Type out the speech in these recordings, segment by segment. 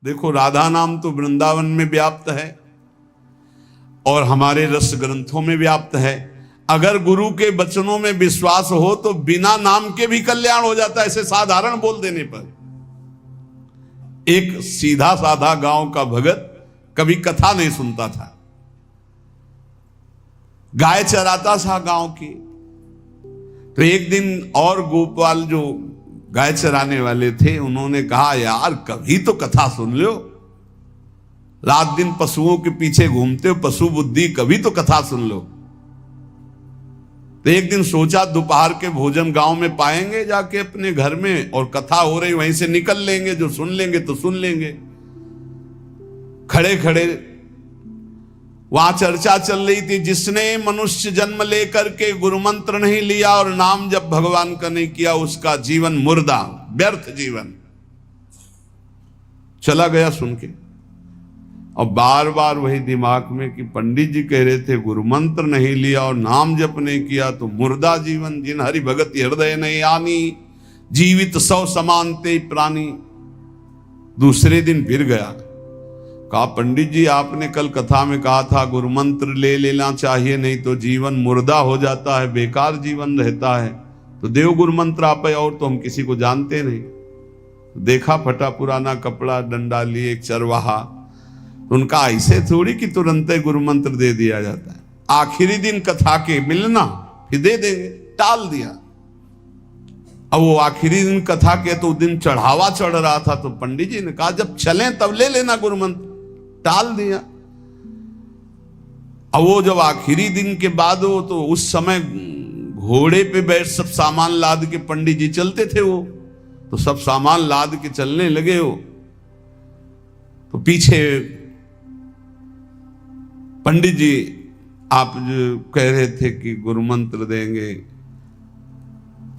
देखो राधा नाम तो वृंदावन में व्याप्त है और हमारे रस ग्रंथों में व्याप्त है। अगर गुरु के वचनों में विश्वास हो तो बिना नाम के भी कल्याण हो जाता है, ऐसे साधारण बोल देने पर। एक सीधा साधा गांव का भगत कभी कथा नहीं सुनता था, गाय चराता था गांव की। तो एक दिन और गोपाल जो गाय चराने वाले थे उन्होंने कहा, यार कभी तो कथा सुन लो, रात दिन पशुओं के पीछे घूमते हो, पशु बुद्धि, कभी तो कथा सुन लो। तो एक दिन सोचा दोपहर के भोजन गांव में पाएंगे जाके अपने घर में, और कथा हो रही वहीं से निकल लेंगे, जो सुन लेंगे तो सुन लेंगे। खड़े खड़े वहां चर्चा चल रही थी, जिसने मनुष्य जन्म लेकर के गुरु मंत्र नहीं लिया और नाम जब भगवान का नहीं किया उसका जीवन मुर्दा, व्यर्थ जीवन। चला गया सुन के, और बार बार वही दिमाग में कि पंडित जी कह रहे थे गुरु मंत्र नहीं लिया और नाम जप नहीं किया तो मुर्दा जीवन। जिन हरि भगत हृदय नहीं आनी, जीवित सौ समानते प्राणी। दूसरे दिन फिर गया, कहा पंडित जी आपने कल कथा में कहा था गुरु मंत्र ले लेना चाहिए, नहीं तो जीवन मुर्दा हो जाता है, बेकार जीवन रहता है। तो देव गुरु मंत्र आप, और तो हम किसी को जानते नहीं। देखा फटा पुराना कपड़ा, डंडा लिए एक चरवाहा, उनका ऐसे थोड़ी कि तुरंत ही गुरु मंत्र दे दिया जाता है। आखिरी दिन कथा के मिलना फिर दे देंगे, टाल दिया। अब वो आखिरी दिन कथा के तो दिन चढ़ावा चढ़ रहा था, तो पंडित जी ने कहा जब चलें तब ले लेना गुरु मंत्र, टाल दिया। अब वो जब आखिरी दिन के बाद हो तो उस समय घोड़े पे बैठ सब सामान लाद के पंडित जी चलते थे, वो तो सब सामान लाद के चलने लगे हो। तो पीछे पंडित जी आप जो कह रहे थे कि गुरु मंत्र देंगे,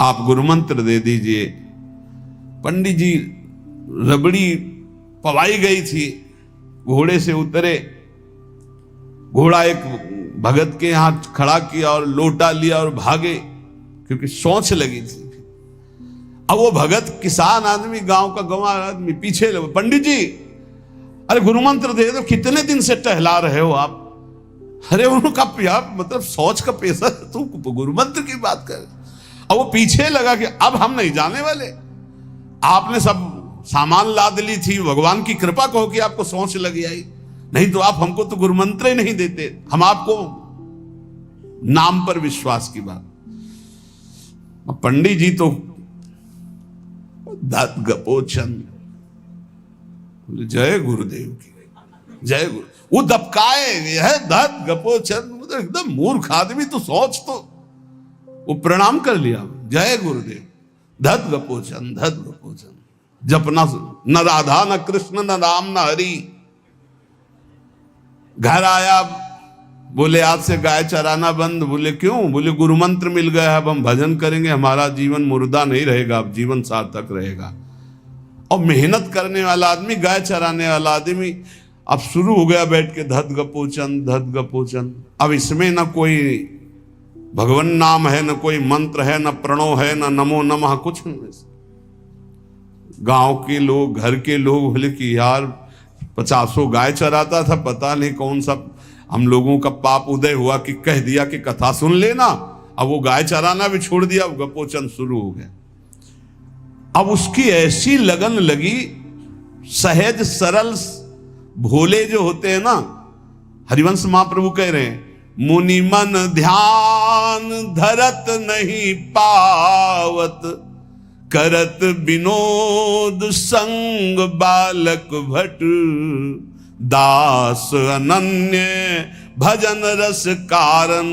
आप गुरु मंत्र दे दीजिए। पंडित जी रबड़ी पवाई गई थी, घोड़े से उतरे, घोड़ा एक भगत के यहां खड़ा किया और लोटा लिया और भागे, क्योंकि सोच लगी थी। अब वो भगत किसान आदमी, गांव का गंवार आदमी पीछे लगे, पंडित जी अरे गुरु मंत्र दे दो, कितने दिन से टहला रहे हो आप। अरे उनका यार मतलब सोच का पैसा, तू गुरु मंत्र की बात कर। अब वो पीछे लगा कि अब हम नहीं जाने वाले, आपने सब सामान लाद ली थी, भगवान की कृपा कहो कि आपको सोच लगी आई, नहीं तो आप हमको तो गुरु मंत्र ही नहीं देते। हम आपको नाम पर विश्वास की बात। पंडित जी तो दात गपोचन, जय गुरुदेव की जय गुरु। वो दबकाए है दात गपोचन, एकदम मूर्ख आदमी, तो सोच तो। वो प्रणाम कर लिया, जय गुरुदेव, धत गपोचन धत गपोचन। जपना न राधा न कृष्ण न राम न हरि। घर आया, बोले आज से गाय चराना बंद। बोले क्यों? बोले गुरु मंत्र मिल गया, अब हम भजन करेंगे, हमारा जीवन मुर्दा नहीं रहेगा, अब जीवन सार्थक रहेगा। और मेहनत करने वाला आदमी, गाय चराने वाला आदमी, अब शुरू हो गया बैठ के धत गपोचन धत गपोचन। अब इसमें न कोई भगवान नाम है, न कोई मंत्र है, न प्रणव है, न नमो नमः, कुछ नहीं। गांव के लोग, घर के लोग बोले कि यार 50 गाय चराता था, पता नहीं कौन सा हम लोगों का पाप उदय हुआ कि कह दिया कि कथा सुन लेना। अब वो गाय चराना भी छोड़ दिया, अब गपोचन शुरू हो गया। अब उसकी ऐसी लगन लगी, सहज सरल भोले जो होते हैं ना, हरिवंश महाप्रभु कह रहे हैं, मुनि मन ध्यान धरत नहीं पावत, करत विनोद संग बालक भट, दास अनन्य भजन रस कारण,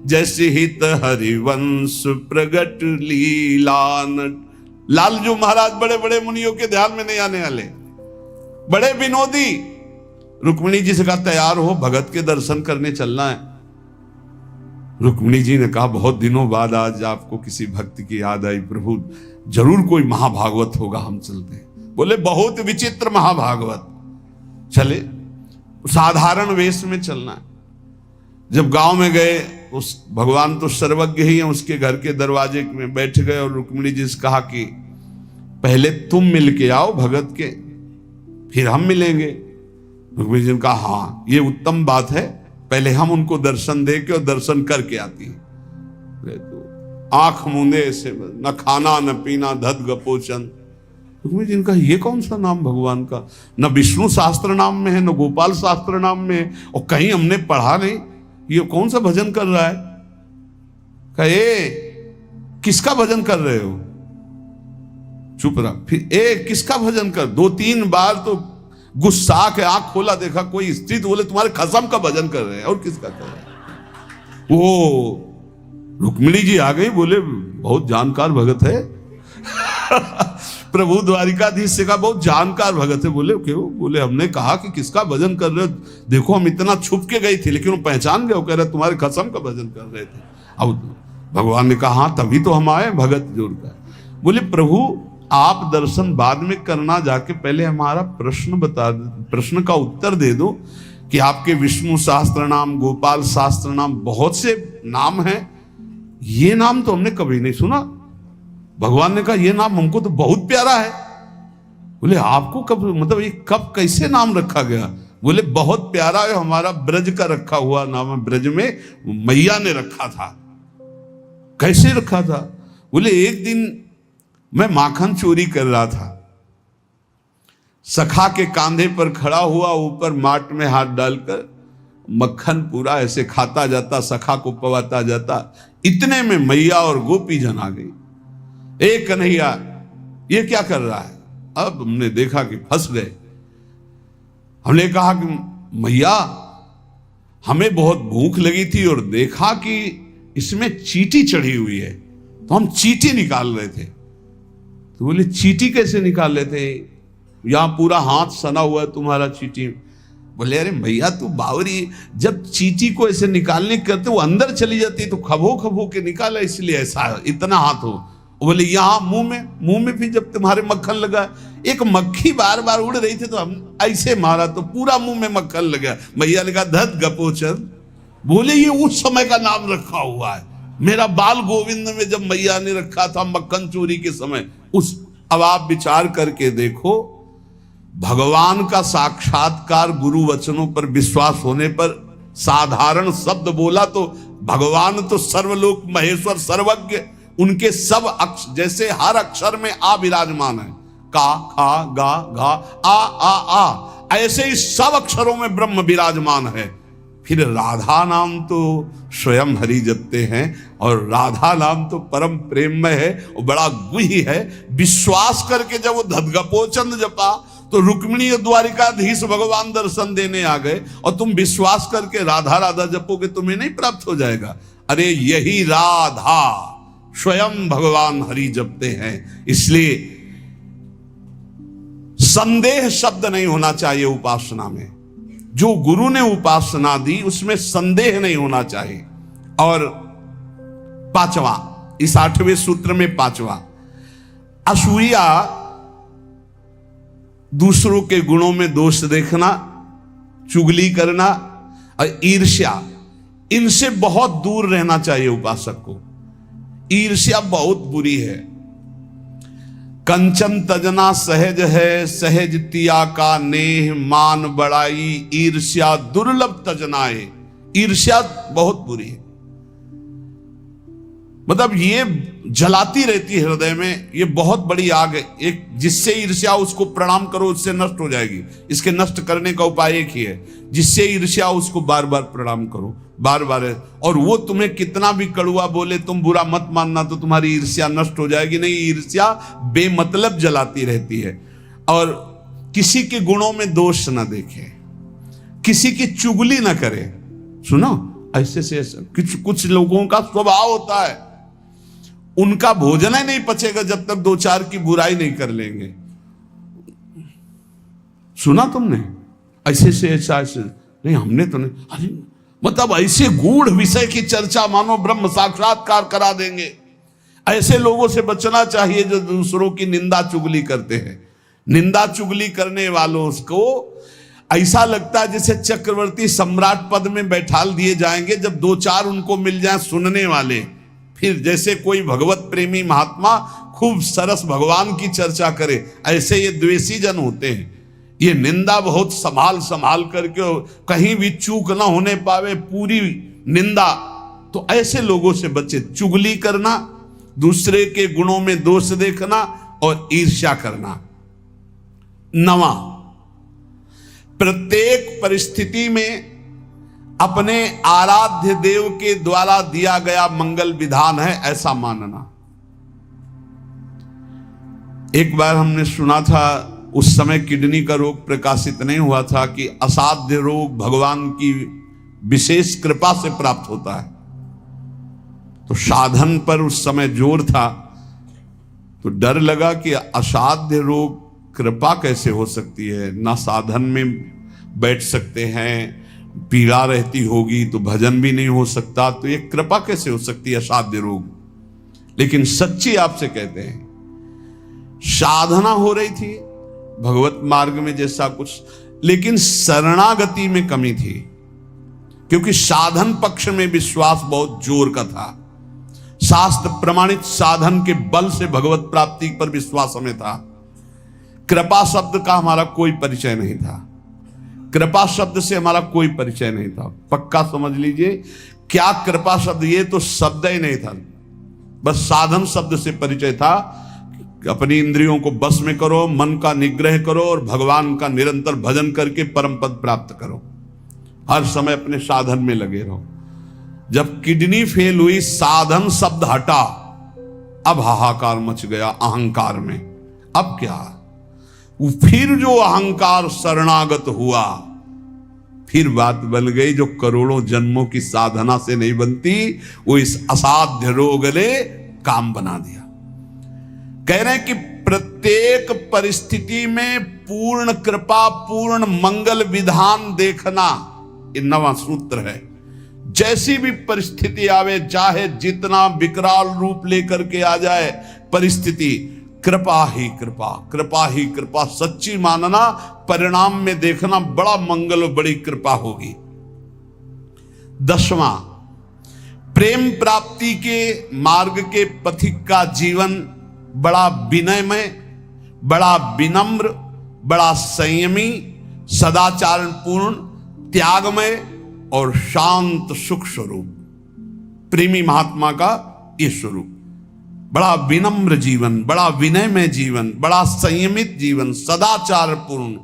जैसे हित हरिवंश प्रगट लीलानट। लालजू महाराज बड़े बड़े मुनियों के ध्यान में नहीं आने वाले, बड़े विनोदी। रुक्मिणी जी से कहा तैयार हो, भगत के दर्शन करने चलना है। रुक्मिणी जी ने कहा बहुत दिनों बाद आज आपको किसी भक्त की याद आई, प्रभु जरूर कोई महाभागवत होगा, हम चलते हैं। बोले बहुत विचित्र महाभागवत। चले, साधारण वेश में चलना है। जब गांव में गए, उस भगवान तो सर्वज्ञ ही है, उसके घर के दरवाजे में बैठ गए और रुक्मिणी जी से कहा कि पहले तुम मिल के आओ भगत के, फिर हम मिलेंगे। रुक्मिणी जी ने कहा हाँ ये उत्तम बात है, पहले हम उनको दर्शन दे के और दर्शन करके आती है। तो आंख मूंदे ऐसे, न खाना न पीना, धद गपोचन। रुक्मिणी जी ने कहा ये कौन सा नाम भगवान का, न विष्णु शास्त्र नाम में है, न गोपाल शास्त्र नाम में है, और कहीं हमने पढ़ा नहीं, ये कौन सा भजन कर रहा है। कहे किसका भजन कर रहे हो, चुप रहा। फिर किसका भजन कर, 2-3 बार तो गुस्सा के आंख खोला, देखा कोई स्त्री, तो बोले तुम्हारे खसम का भजन कर रहे हैं, और किसका कर रहे हैं। वो रुक्मिणी जी आ गई, बोले बहुत जानकार भगत है प्रभु द्वारिकाधीश से कहा बहुत जानकार भगत है। बोले क्यों, बोले हमने कहा कि किसका भजन कर रहे हो, देखो हम इतना छुप के गई थी लेकिन वो पहचान गए, वो कह रहे तुम्हारे खसम का भजन कर रहे थे। अब भगवान ने कहा हाँ तभी तो हम आए भगत जोड़कर। बोले प्रभु आप दर्शन बाद में करना, जाके पहले हमारा प्रश्न बता दो, प्रश्न का उत्तर दे दो कि आपके विष्णु सहस्त्र नाम, गोपाल सहस्त्र नाम, बहुत से नाम हैं, ये नाम तो हमने कभी नहीं सुना। भगवान ने कहा ये नाम हमको तो बहुत प्यारा है। बोले आपको कब, मतलब ये कब कैसे नाम रखा गया। बोले बहुत प्यारा है, हमारा ब्रज का रखा हुआ नाम है, ब्रज में मैया ने रखा था। कैसे रखा था। बोले एक दिन मैं माखन चोरी कर रहा था, सखा के कांधे पर खड़ा हुआ, ऊपर माट में हाथ डालकर मक्खन पूरा ऐसे खाता जाता, सखा को पवाता जाता। इतने में मैया और गोपी जन आ गई। ए कन्हैया ये क्या कर रहा है। अब हमने देखा कि फंस गए। हमने कहा कि मैया हमें बहुत भूख लगी थी और देखा कि इसमें चींटी चढ़ी हुई है, तो हम चींटी निकाल रहे थे। तो बोले चींटी कैसे निकाल रहे थे, यहां पूरा हाथ सना हुआ है तुम्हारा चींटी। बोले अरे भैया तू बावरी, जब चींटी को ऐसे निकालने करते वो अंदर चली जाती है तो खबो खबो के निकाला, इसलिए ऐसा इतना हाथ हो। बोले यहाँ मुंह में भी जब तुम्हारे मक्खन लगा, एक मक्खी बार बार उड़ रही थी तो हम ऐसे मारा तो पूरा मुंह में मक्खन लगा। मैया ने कहा धत गपोचन। बोले ये उस समय का नाम रखा हुआ है, मेरा बाल गोविंद में जब मैया ने रखा था मक्खन चोरी के समय उस। अब आप विचार करके देखो, भगवान का साक्षात्कार गुरु वचनों पर विश्वास होने पर साधारण शब्द बोला तो भगवान तो सर्वलोक महेश्वर सर्वज्ञ, उनके सब अक्षर, जैसे हर अक्षर में आ विराजमान है, का खा गा घा आ, ऐसे ही सब अक्षरों में ब्रह्म विराजमान है। फिर राधा नाम तो स्वयं हरि जपते हैं, और राधा नाम तो परम प्रेममय है और बड़ा गुही है। विश्वास करके जब वो धदगपोचंद जपा तो रुक्मिणी द्वारिकाधीश भगवान दर्शन देने आ गए, और तुम विश्वास करके राधा राधा जपोगे तुम्हें नहीं प्राप्त हो जाएगा। अरे यही राधा स्वयं भगवान हरि जपते हैं। इसलिए संदेह शब्द नहीं होना चाहिए उपासना में। जो गुरु ने उपासना दी उसमें संदेह नहीं होना चाहिए। और 5वां, इस 8वें सूत्र में 5वां, असूया, दूसरों के गुणों में दोष देखना, चुगली करना और ईर्ष्या, इनसे बहुत दूर रहना चाहिए उपासक को। ईर्ष्या बहुत बुरी है। कंचन तजना सहज है, सहज तिया का नेह, मान बड़ाई ईर्ष्या दुर्लभ तजनाए। ईर्ष्या बहुत बुरी है, मतलब ये जलाती रहती है हृदय में, ये बहुत बड़ी आग है। एक जिससे ईर्ष्या उसको प्रणाम करो उससे नष्ट हो जाएगी। इसके नष्ट करने का उपाय एक ही है, जिससे ईर्ष्या उसको बार बार प्रणाम करो, बार बार। और वो तुम्हें कितना भी कड़ुआ बोले तुम बुरा मत मानना, तो तुम्हारी ईर्ष्या नष्ट हो जाएगी। नहीं, ईर्ष्या बेमतलब जलाती रहती है। और किसी के गुणों में दोष ना देखे, किसी की चुगली ना करे। सुनो, ऐसे से कुछ लोगों का स्वभाव होता है, उनका भोजन ही नहीं पचेगा जब तक 2-4 की बुराई नहीं कर लेंगे। सुना तुमने ऐसे से ऐसा नहीं, हमने तो नहीं। अरे मतलब ऐसे गूढ़ विषय की चर्चा मानो ब्रह्म साक्षात्कार करा देंगे। ऐसे लोगों से बचना चाहिए जो दूसरों की निंदा चुगली करते हैं। निंदा चुगली करने वालों को ऐसा लगता है जैसे चक्रवर्ती सम्राट पद में बैठाल दिए जाएंगे, जब 2-4 उनको मिल जाए सुनने वाले। फिर जैसे कोई भगवत प्रेमी महात्मा खूब सरस भगवान की चर्चा करे, ऐसे ये द्वेषी जन होते हैं। ये निंदा बहुत संभाल संभाल करके, कहीं भी चूक ना होने पावे, पूरी निंदा। तो ऐसे लोगों से बचे। चुगली करना, दूसरे के गुणों में दोष देखना और ईर्ष्या करना। 9, प्रत्येक परिस्थिति में अपने आराध्य देव के द्वारा दिया गया मंगल विधान है ऐसा मानना। एक बार हमने सुना था, उस समय किडनी का रोग प्रकाशित नहीं हुआ था, कि असाध्य रोग भगवान की विशेष कृपा से प्राप्त होता है। तो साधन पर उस समय जोर था, तो डर लगा कि असाध्य रोग कृपा कैसे हो सकती है, ना साधन में बैठ सकते हैं, पीड़ा रहती होगी तो भजन भी नहीं हो सकता, तो ये कृपा कैसे हो सकती है असाध्य रोग। लेकिन सच्ची आपसे कहते हैं, साधना हो रही थी भगवत मार्ग में जैसा कुछ, लेकिन शरणागति में कमी थी, क्योंकि साधन पक्ष में विश्वास बहुत जोर का था। शास्त्र प्रमाणित साधन के बल से भगवत प्राप्ति पर विश्वास हमें था। कृपा शब्द का हमारा कोई परिचय नहीं था, कृपा शब्द से हमारा कोई परिचय नहीं था। पक्का समझ लीजिए, क्या कृपा शब्द, ये तो शब्द ही नहीं था, बस साधन शब्द से परिचय था। अपनी इंद्रियों को बस में करो, मन का निग्रह करो और भगवान का निरंतर भजन करके परम पद प्राप्त करो। हर समय अपने साधन में लगे रहो। जब किडनी फेल हुई, साधन शब्द हटा, अब हाहाकार मच गया अहंकार में। अब क्या, फिर जो अहंकार शरणागत हुआ, फिर बात बन गई जो करोड़ों जन्मों की साधना से नहीं बनती, वो इस असाध्य रोग ने काम बना दिया। कह रहे हैं कि प्रत्येक परिस्थिति में पूर्ण कृपा, पूर्ण मंगल विधान देखना, ये 9वां सूत्र है। जैसी भी परिस्थिति आवे, चाहे जितना विकराल रूप लेकर के आ जाए परिस्थिति, कृपा ही कृपा, कृपा ही कृपा सच्ची मानना, परिणाम में देखना बड़ा मंगल और बड़ी कृपा होगी। 10वां, प्रेम प्राप्ति के मार्ग के पथिक का जीवन बड़ा विनयमय, बड़ा विनम्र, बड़ा संयमी, सदाचारपूर्ण, त्यागमय और शांत सुख स्वरूप, प्रेमी महात्मा का ये स्वरूप। बड़ा विनम्र जीवन, बड़ा विनयमय जीवन, बड़ा संयमित जीवन, सदाचारपूर्ण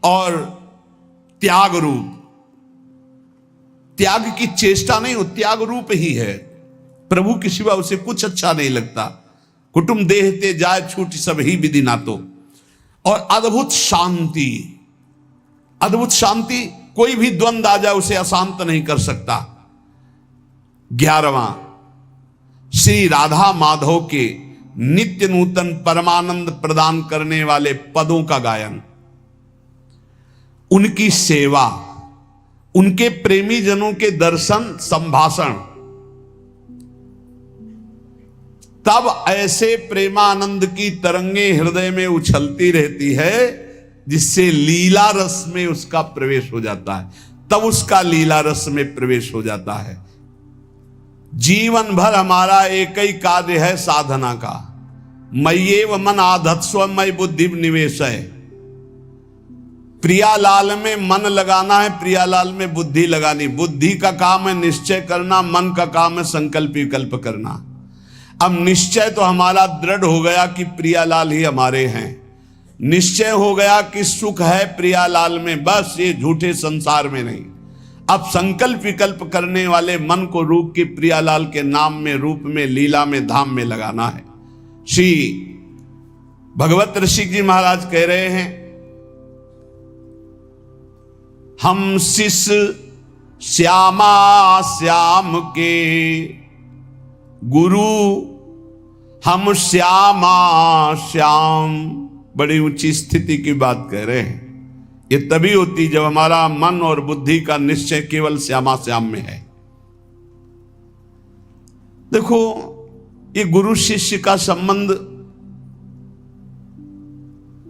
और त्याग रूप। त्याग की चेष्टा नहीं, वो त्याग रूप ही है। प्रभु के सिवा उसे कुछ अच्छा नहीं लगता। कुटुंब देहते जाए छूट सब ही विधि नातो। और अद्भुत शांति, अद्भुत शांति, कोई भी द्वंद्व आ जाए उसे अशांत नहीं कर सकता। 11वां, श्री राधा माधव के नित्य नूतन परमानंद प्रदान करने वाले पदों का गायन, उनकी सेवा, उनके प्रेमी जनों के दर्शन संभाषण, तब ऐसे प्रेमानंद की तरंगे हृदय में उछलती रहती है जिससे लीला रस में उसका प्रवेश हो जाता है। तब उसका लीला रस में प्रवेश हो जाता है। जीवन भर हमारा एक ही कार्य है साधना का, मय्येव मन आधत्स्व मयि बुद्धि निवेश है। प्रियालाल में मन लगाना है, प्रियालाल में बुद्धि लगानी। बुद्धि का काम है निश्चय करना, मन का काम है संकल्प विकल्प करना। अब निश्चय तो हमारा दृढ़ हो गया कि प्रियालाल ही हमारे हैं, निश्चय हो गया कि सुख है प्रियालाल में, बस ये झूठे संसार में नहीं। अब संकल्प विकल्प करने वाले मन को रूप के प्रियालाल के नाम में, रूप में, लीला में, धाम में लगाना है। श्री भगवत ऋषि जी महाराज कह रहे हैं, हम शिष्य श्यामा श्याम के गुरु, हम श्यामा श्याम। बड़ी ऊंची स्थिति की बात कह रहे हैं। ये तभी होती जब हमारा मन और बुद्धि का निश्चय केवल श्यामा श्याम में है। देखो, ये गुरु शिष्य का संबंध,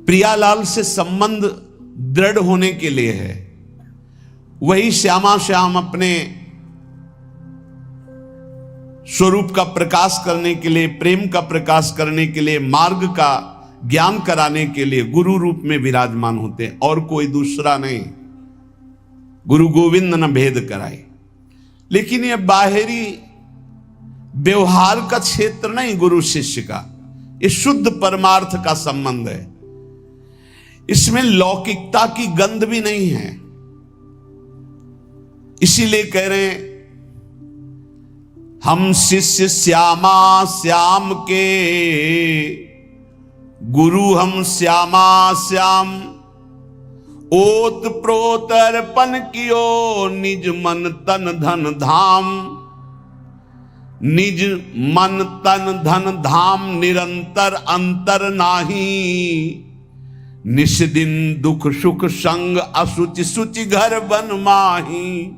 प्रियालाल से संबंध दृढ़ होने के लिए है। वही श्यामा श्याम अपने स्वरूप का प्रकाश करने के लिए, प्रेम का प्रकाश करने के लिए, मार्ग का ज्ञान कराने के लिए गुरु रूप में विराजमान होते हैं, और कोई दूसरा नहीं। गुरु गोविंद न भेद कराए। लेकिन यह बाहरी व्यवहार का क्षेत्र नहीं गुरु शिष्य का, ये शुद्ध परमार्थ का संबंध है। इसमें लौकिकता की गंध भी नहीं है। इसीलिए कह रहे हैं, हम शिष्य श्यामा श्याम के, गुरु हम श्यामा श्याम। ओत प्रोत अर्पण कियो, निज मन तन धन धाम। निज मन तन धन धाम, निरंतर अंतर नाही। निस दिन दुख सुख संग, असुचि सुचि घर बन माही।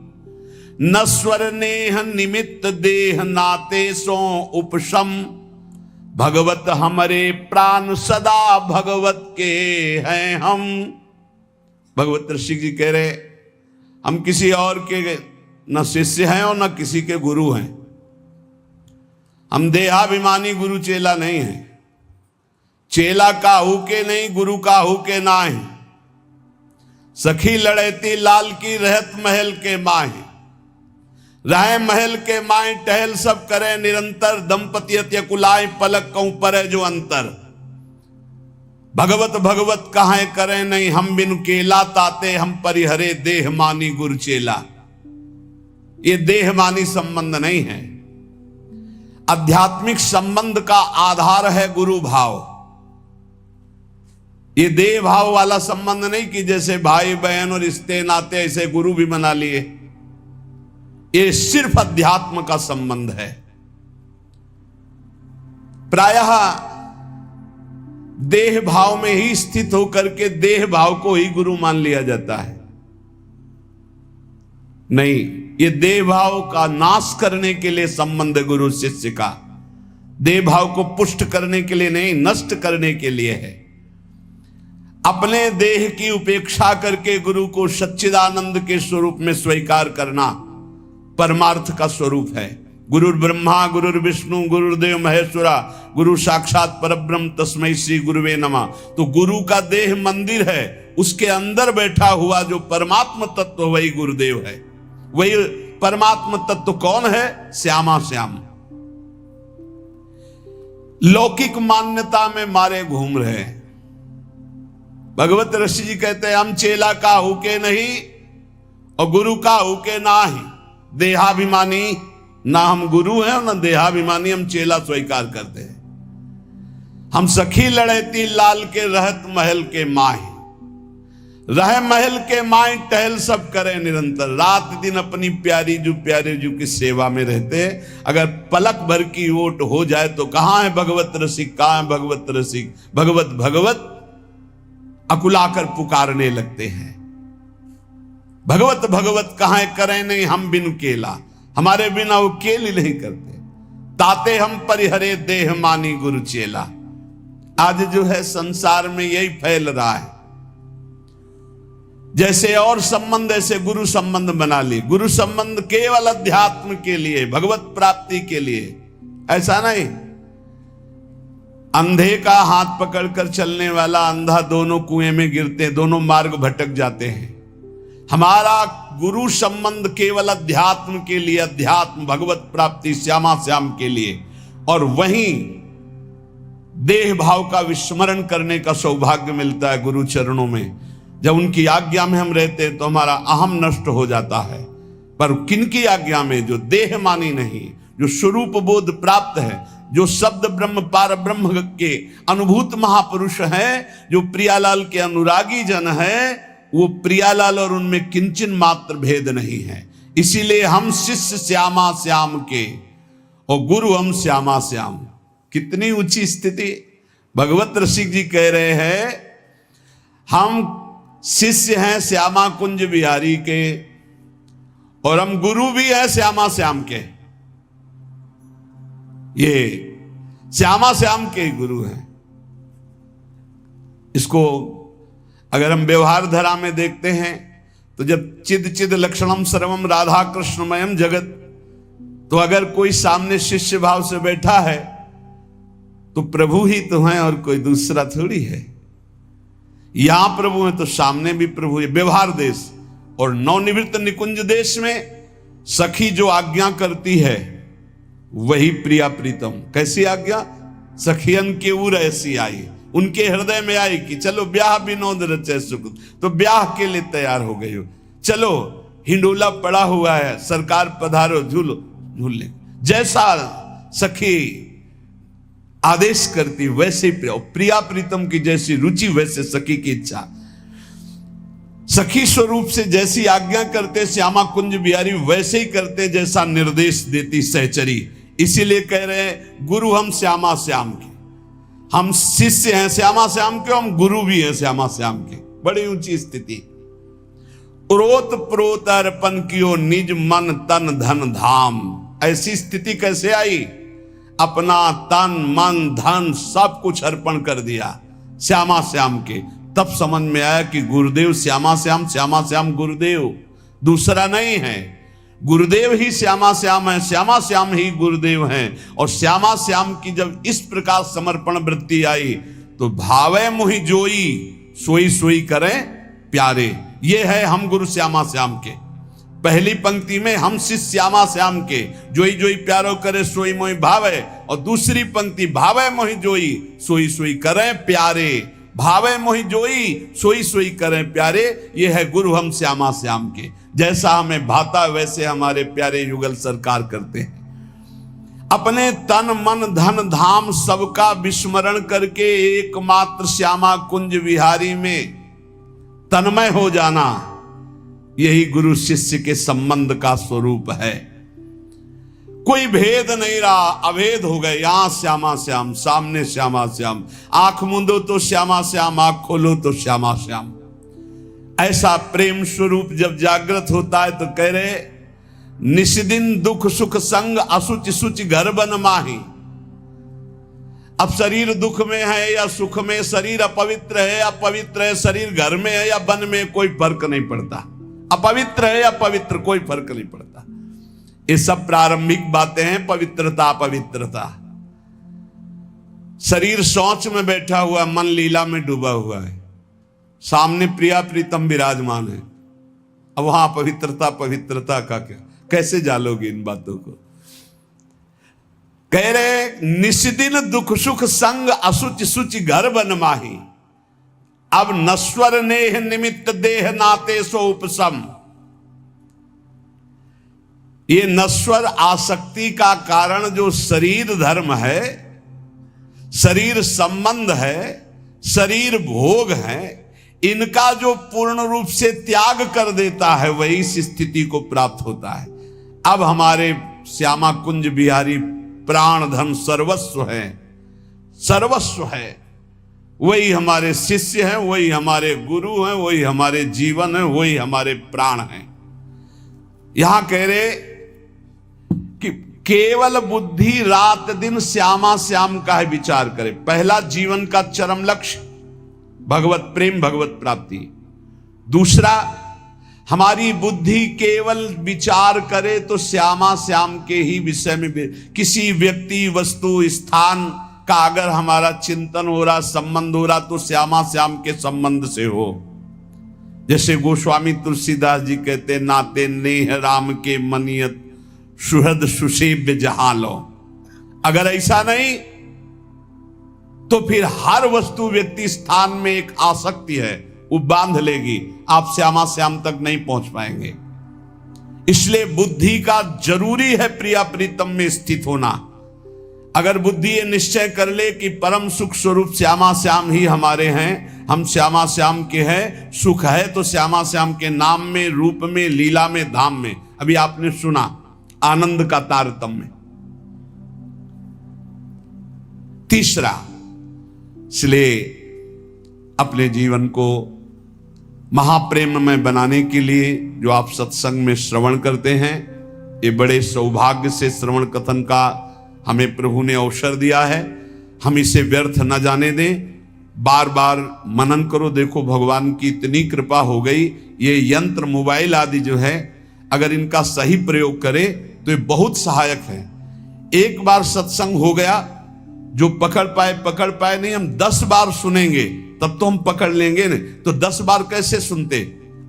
नश्वर नेह निमित्त देह, नाते सो उपशम। भगवत हमरे प्राण सदा, भगवत के हैं हम। भगवत ऋषि जी कह रहे, हम किसी और के न शिष्य हैं और न किसी के गुरु हैं। हम देहाभिमानी गुरु चेला नहीं हैं। चेला काहू के नहीं, गुरु काहू के नाहि। सखी लड़ैती लाल की, रहत महल के माही। रहे महल के माए, टहल सब करे निरंतर। दंपति अत्य कुलाए, पलक कहूं परे जो अंतर। भगवत भगवत कहां करे नहीं, हम बिनु केला। ताते हम परिहरे, देह मानी गुरु चेला। ये देह मानी संबंध नहीं है। आध्यात्मिक संबंध का आधार है गुरु भाव। ये देह भाव वाला संबंध नहीं कि जैसे भाई बहन और रिश्ते नाते ऐसे गुरु भी बना लिए। ये सिर्फ अध्यात्म का संबंध है। प्रायः देह भाव में ही स्थित होकर के देह भाव को ही गुरु मान लिया जाता है। नहीं, ये देह भाव का नाश करने के लिए संबंध है गुरु शिष्य का। देह भाव को पुष्ट करने के लिए नहीं, नष्ट करने के लिए है। अपने देह की उपेक्षा करके गुरु को सच्चिदानंद के स्वरूप में स्वीकार करना परमार्थ का स्वरूप है। गुरुर् ब्रह्मा गुरुर् विष्णु गुरुर्देव महेश्वरा, गुरु साक्षात परब्रह्म तस्मै श्री गुरुवे नमः। तो गुरु का देह मंदिर है, उसके अंदर बैठा हुआ जो परमात्म तत्व वही गुरुदेव है। वही परमात्म तत्व कौन है? श्यामा श्याम। लौकिक मान्यता में मारे घूम रहे हैं। भगवत ऋषि जी कहते हैं, हम चेला काहू के नहीं और गुरु काहू के ना ही। देहाभिमानी ना हम गुरु हैं और ना देहाभिमानी हम चेला स्वीकार करते हैं। हम सखी लड़ैती लाल के, रहत महल के माही। रह महल के माए, टहल सब करे निरंतर। रात दिन अपनी प्यारी जू की सेवा में रहते। अगर पलक भर की ओट हो जाए तो कहां है भगवत रसिक, कहां है भगवत रसिक। भगवत भगवत अकुलाकर पुकारने लगते हैं। भगवत भगवत कहां करें नहीं, हम बिनु केला। हमारे बिना वो केल ही नहीं करते। ताते हम परिहरे, देह मानी गुरु चेला। आज जो है संसार में यही फैल रहा है। जैसे और संबंध ऐसे गुरु संबंध बना लिए। गुरु संबंध केवल अध्यात्म के लिए, भगवत प्राप्ति के लिए, ऐसा नहीं। अंधे का हाथ पकड़कर चलने वाला अंधा दोनों कुएं में गिरते, दोनों मार्ग भटक जाते हैं। हमारा गुरु संबंध केवल अध्यात्म के लिए, अध्यात्म भगवत प्राप्ति श्यामा श्याम के लिए। और वहीं देह भाव का विस्मरण करने का सौभाग्य मिलता है गुरु चरणों में। जब उनकी आज्ञा में हम रहते हैं तो हमारा अहम नष्ट हो जाता है। पर किनकी आज्ञा में? जो देह मानी नहीं, जो स्वरूप बोध प्राप्त है, जो शब्द ब्रह्म पार ब्रह्म के अनुभूत महापुरुष हैं, जो प्रियालाल के अनुरागी जन हैं, वो प्रियालाल और उनमें किंचन मात्र भेद नहीं है। इसीलिए हम शिष्य श्यामा श्याम के और गुरु हम श्यामा श्याम। कितनी ऊंची स्थिति। भगवत रसिक जी कह रहे हैं, हम शिष्य हैं श्यामा कुंज बिहारी के और हम गुरु भी हैं श्यामा श्याम के। ये श्यामा श्याम के गुरु हैं। इसको अगर हम व्यवहार धरा में देखते हैं तो जब चिद चिद लक्षणम सर्वम राधा कृष्णमयम जगत, तो अगर कोई सामने शिष्य भाव से बैठा है तो प्रभु ही तो है और कोई दूसरा थोड़ी है। यहां प्रभु है तो सामने भी प्रभु है। व्यवहार देश और नवनिवृत्त निकुंज देश में सखी जो आज्ञा करती है वही प्रिया प्रीतम। कैसी आज्ञा? सखियन के उर ऐसी आई, उनके हृदय में आई कि चलो ब्याह विनोद रचे सुख, तो ब्याह के लिए तैयार हो गई हो। चलो हिंडोला पड़ा हुआ है, सरकार पधारो, झूलो झूल ले। जैसा सखी आदेश करती वैसे ही प्रिया प्रीतम की जैसी रुचि वैसे सखी की इच्छा। सखी स्वरूप से जैसी आज्ञा करते श्यामा कुंज बिहारी वैसे ही करते जैसा निर्देश देती सहचरी। इसीलिए कह रहे हैं गुरु हम श्यामा श्याम के, हम शिष्य हैं श्यामा श्याम के, हम गुरु भी हैं श्यामा श्याम के। बड़ी ऊंची स्थिति। उरोत प्रोत अर्पण कियो निज मन तन धन धाम। ऐसी स्थिति कैसे आई? अपना तन मन धन सब कुछ अर्पण कर दिया श्यामा श्याम के। तब समझ में आया कि गुरुदेव श्यामा श्याम, श्यामा श्याम गुरुदेव, दूसरा नहीं है। गुरुदेव ही श्यामा श्याम है, श्यामा श्याम ही गुरुदेव हैं। और श्यामा श्याम की जब इस प्रकार समर्पण वृत्ति आई तो भावे मुहि जोई सोई सोई करें प्यारे। ये है हम गुरु श्यामा श्याम के। पहली पंक्ति में हम शिष्य श्यामा श्याम के, जोई जोई प्यारो करे सोई मोहि भावे। और दूसरी पंक्ति भावे मोहि जोई सोई सोई करें प्यारे। भावे मोहि जोई सोई सोई करें प्यारे। ये है गुरु हम श्यामा श्याम के। जैसा हमें भाता वैसे हमारे प्यारे युगल सरकार करते हैं। अपने तन मन धन धाम सबका विस्मरण करके एकमात्र श्यामा कुंज विहारी में तन्मय हो जाना, यही गुरु शिष्य के संबंध का स्वरूप है। कोई भेद नहीं रहा, अभेद हो गए। यहां श्यामा श्याम, सामने श्यामा श्याम, आंख मूंदो तो श्यामा श्याम, आंख खोलो तो श्यामा श्याम। ऐसा प्रेम स्वरूप जब जागृत होता है तो कह रहे निष्दिन दुख सुख संग असुच सुच घर बन माही। अब शरीर दुख में है या सुख में, शरीर अपवित्र है या पवित्र है, शरीर घर में है या वन में, कोई फर्क नहीं पड़ता। अपवित्र है या पवित्र, कोई फर्क नहीं पड़ता। ये सब प्रारंभिक बातें हैं। पवित्रता पवित्रता। शरीर शौच में बैठा हुआ, मन लीला में डूबा हुआ है, सामने प्रिया प्रीतम विराजमान है। अब वहां पवित्रता पवित्रता का क्या, कैसे जालोगे इन बातों को? कह रहे निष्दिन दुख सुख संग असुच सुच घर बन माही। अब नश्वर नेह निमित्त देह नाते सो उपसम। ये नश्वर आसक्ति का कारण जो शरीर धर्म है, शरीर संबंध है, शरीर भोग है, इनका जो पूर्ण रूप से त्याग कर देता है वही इस स्थिति को प्राप्त होता है। अब हमारे श्यामा कुंज बिहारी प्राण धन सर्वस्व है, सर्वस्व है। वही हमारे शिष्य हैं, वही हमारे गुरु हैं, वही हमारे जीवन है, वही हमारे प्राण हैं। यहां कह रहे कि केवल बुद्धि रात दिन श्यामा श्याम का है विचार करे। पहला जीवन का चरम लक्ष्य भगवत प्रेम, भगवत प्राप्ति। दूसरा, हमारी बुद्धि केवल विचार करे तो श्यामा श्याम के ही विषय में। किसी व्यक्ति वस्तु स्थान का अगर हमारा चिंतन हो रहा, संबंध हो रहा, तो श्यामा श्याम के संबंध से हो। जैसे गोस्वामी तुलसीदास जी कहते, नाते नेह राम के मनियत सुहृद सुसेव्य जहां लो। अगर ऐसा नहीं तो फिर हर वस्तु व्यक्ति स्थान में एक आसक्ति है, वो बांध लेगी, आप श्यामा श्याम तक नहीं पहुंच पाएंगे। इसलिए बुद्धि का जरूरी है प्रिया प्रीतम में स्थित होना। अगर बुद्धि ये निश्चय कर ले कि परम सुख स्वरूप श्यामा श्याम ही हमारे हैं, हम श्यामा श्याम के हैं, सुख है तो श्यामा श्याम के नाम में, रूप में, लीला में, धाम में। अभी आपने सुना आनंद का तारतम्य। तीसरा, इसलिए अपने जीवन को महाप्रेम में बनाने के लिए जो आप सत्संग में श्रवण करते हैं, ये बड़े सौभाग्य से श्रवण कथन का हमें प्रभु ने अवसर दिया है। हम इसे व्यर्थ न जाने दें, बार बार मनन करो। देखो भगवान की इतनी कृपा हो गई, ये यंत्र मोबाइल आदि जो है अगर इनका सही प्रयोग करें तो ये बहुत सहायक है। एक बार सत्संग हो गया जो पकड़ पाए नहीं, हम 10 बार सुनेंगे तब तो हम पकड़ लेंगे ना। तो 10 बार कैसे सुनते?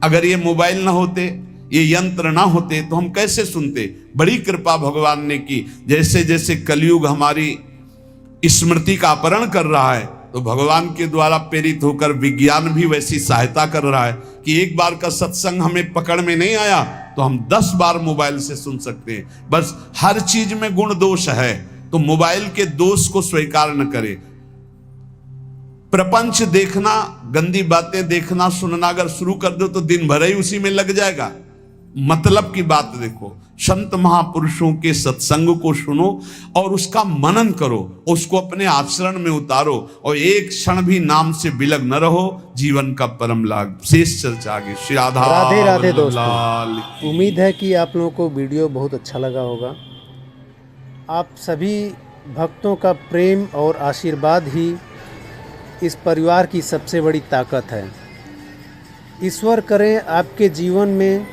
अगर ये मोबाइल ना होते, ये यंत्र ना होते तो हम कैसे सुनते? बड़ी कृपा भगवान ने की। जैसे जैसे कलयुग हमारी स्मृति का अपहरण कर रहा है, तो भगवान के द्वारा प्रेरित होकर विज्ञान भी वैसी सहायता कर रहा है कि एक बार का सत्संग हमें पकड़ में नहीं आया तो हम 10 बार मोबाइल से सुन सकते हैं। बस हर चीज में गुण दोष है, तो मोबाइल के दोष को स्वीकार न करें। प्रपंच देखना, गंदी बातें देखना सुनना अगर शुरू कर दो तो दिन भर ही उसी में लग जाएगा। मतलब की बात देखो, संत महापुरुषों के सत्संग को सुनो और उसका मनन करो, उसको अपने आचरण में उतारो और एक क्षण भी नाम से विलग न रहो, जीवन का परम लाभ। शेष चर्चा आगे। श्री राधा राधे राधे दोस्तों, उम्मीद है कि आप लोगों को वीडियो बहुत अच्छा लगा होगा। आप सभी भक्तों का प्रेम और आशीर्वाद ही इस परिवार की सबसे बड़ी ताकत है। ईश्वर करे आपके जीवन में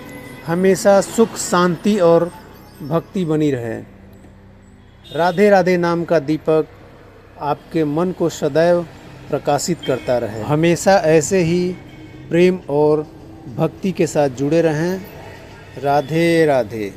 हमेशा सुख, शांति और भक्ति बनी रहे। राधे राधे नाम का दीपक आपके मन को सदैव प्रकाशित करता रहे। हमेशा ऐसे ही प्रेम और भक्ति के साथ जुड़े रहें। राधे राधे।